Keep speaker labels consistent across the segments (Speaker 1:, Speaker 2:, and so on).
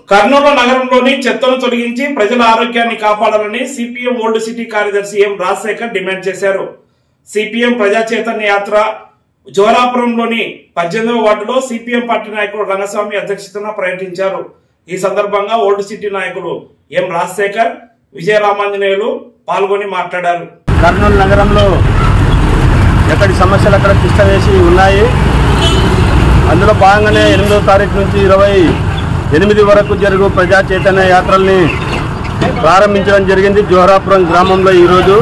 Speaker 1: కర్నూలు నగరంలోని చెత్తను తొలగించి ప్రజల ఆరోగ్యాన్ని కాపాడాలని సిపిఎం ఓల్డ్ సిటీ కార్యదర్శి ఎం రాజశేఖర్ డిమాండ్ చేశారు. సిపిఎం ప్రజా చైతన్య యాత్ర జోరాపురంలోని 18వ వార్డులో సిపిఎం పార్టీ నాయకుడు రంగస్వామి అధ్యక్షతన పర్యటించారు. ఈ సందర్భంగా ఓల్డ్ సిటీ నాయకులు ఎం రాజశేఖర్, విజయరామాంజనేయులు పాల్గొని మాట్లాడారు.
Speaker 2: కర్నూలు నగరంలో ఎక్కడి సమస్యలు అక్కడ తిష్టవేసి ఉన్నాయి. అందులో భాగంగానే 8వ తారీఖు నుంచి 28 వరకు జరుగు ప్రజా చైతన్య యాత్రల్ని ప్రారంభించడం జరిగింది. జోహరాపురం గ్రామంలో ఈరోజు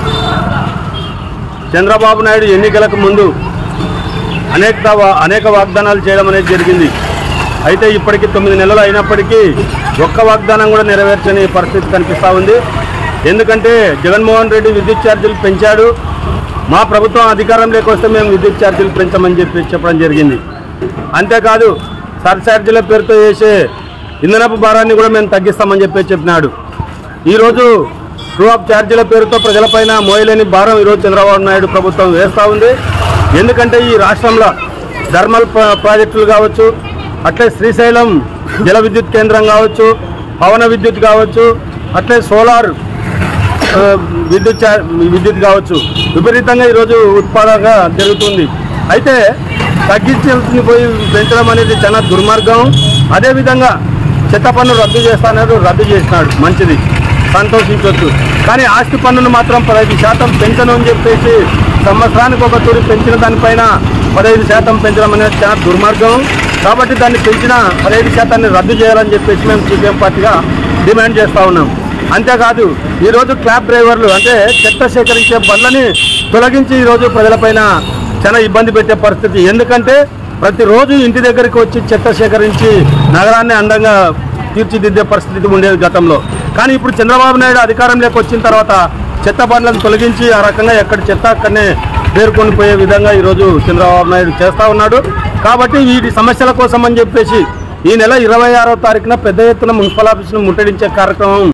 Speaker 2: చంద్రబాబు నాయుడు ఎన్నికలకు ముందు అనేక వాగ్దానాలు చేయడం అనేది జరిగింది. అయితే ఇప్పటికి 9 నెలలు అయినప్పటికీ ఒక్క వాగ్దానం కూడా నెరవేర్చని పరిస్థితి కనిపిస్తూ ఉంది. ఎందుకంటే జగన్మోహన్ రెడ్డి విద్యుత్ ఛార్జీలు పెంచాడు. మా ప్రభుత్వం అధికారంలోకి వస్తే మేము విద్యుత్ ఛార్జీలు పెంచమని చెప్పడం జరిగింది. అంతేకాదు సర్ఛార్జీల పేరుతో చేసే ఇంధనపు భారాన్ని కూడా మేము తగ్గిస్తామని చెప్పినాడు. ఈరోజు ట్రూ ఆఫ్ ఛార్జీల పేరుతో ప్రజలపైన మోయలేని భారం ఈరోజు చంద్రబాబు నాయుడు ప్రభుత్వం వేస్తూ ఉంది. ఎందుకంటే ఈ రాష్ట్రంలో థర్మల్ ప్రాజెక్టులు కావచ్చు, అట్లే శ్రీశైలం జల విద్యుత్ కేంద్రం కావచ్చు, పవన విద్యుత్ కావచ్చు, అట్లే సోలార్ విద్యుత్ కావచ్చు, విపరీతంగా ఈరోజు ఉత్పాదన జరుగుతుంది. అయితే తగ్గించాల్సింది పోయి పెంచడం అనేది చాలా దుర్మార్గం. అదేవిధంగా చెత్త పన్ను రద్దు చేసినాడు, మంచిది, సంతోషించవచ్చు. కానీ ఆస్తి పన్నును మాత్రం 15% పెంచను అని చెప్పేసి సంవత్సరానికి ఒక తూరి పెంచిన దానిపైన 15% పెంచడం అనేది చాలా దుర్మార్గం. కాబట్టి దాన్ని పెంచిన 15% రద్దు చేయాలని చెప్పేసి మేము సిపిఎం పార్టీగా డిమాండ్ చేస్తూ ఉన్నాం. అంతేకాదు ఈరోజు క్లాబ్ డ్రైవర్లు అంటే చెత్త సేకరించే బండ్లని తొలగించి ఈరోజు ప్రజలపైన చాలా ఇబ్బంది పెట్టే పరిస్థితి. ఎందుకంటే ప్రతిరోజు ఇంటి దగ్గరికి వచ్చి చెత్త సేకరించి నగరాన్ని అందంగా తీర్చిదిద్దే పరిస్థితి ఉండేది గతంలో. కానీ ఇప్పుడు చంద్రబాబు నాయుడు అధికారంలోకి వచ్చిన తర్వాత చెత్త బండ్లను తొలగించి ఆ రకంగా ఎక్కడ చెత్త అక్కడనే పేర్కొని పోయే విధంగా ఈరోజు చంద్రబాబు నాయుడు చేస్తూ ఉన్నాడు. కాబట్టి వీటి సమస్యల కోసం అని చెప్పేసి ఈ నెల 26వ తారీఖున పెద్ద ఎత్తున మున్సిపల్ ఆఫీసును ముట్టడించే కార్యక్రమం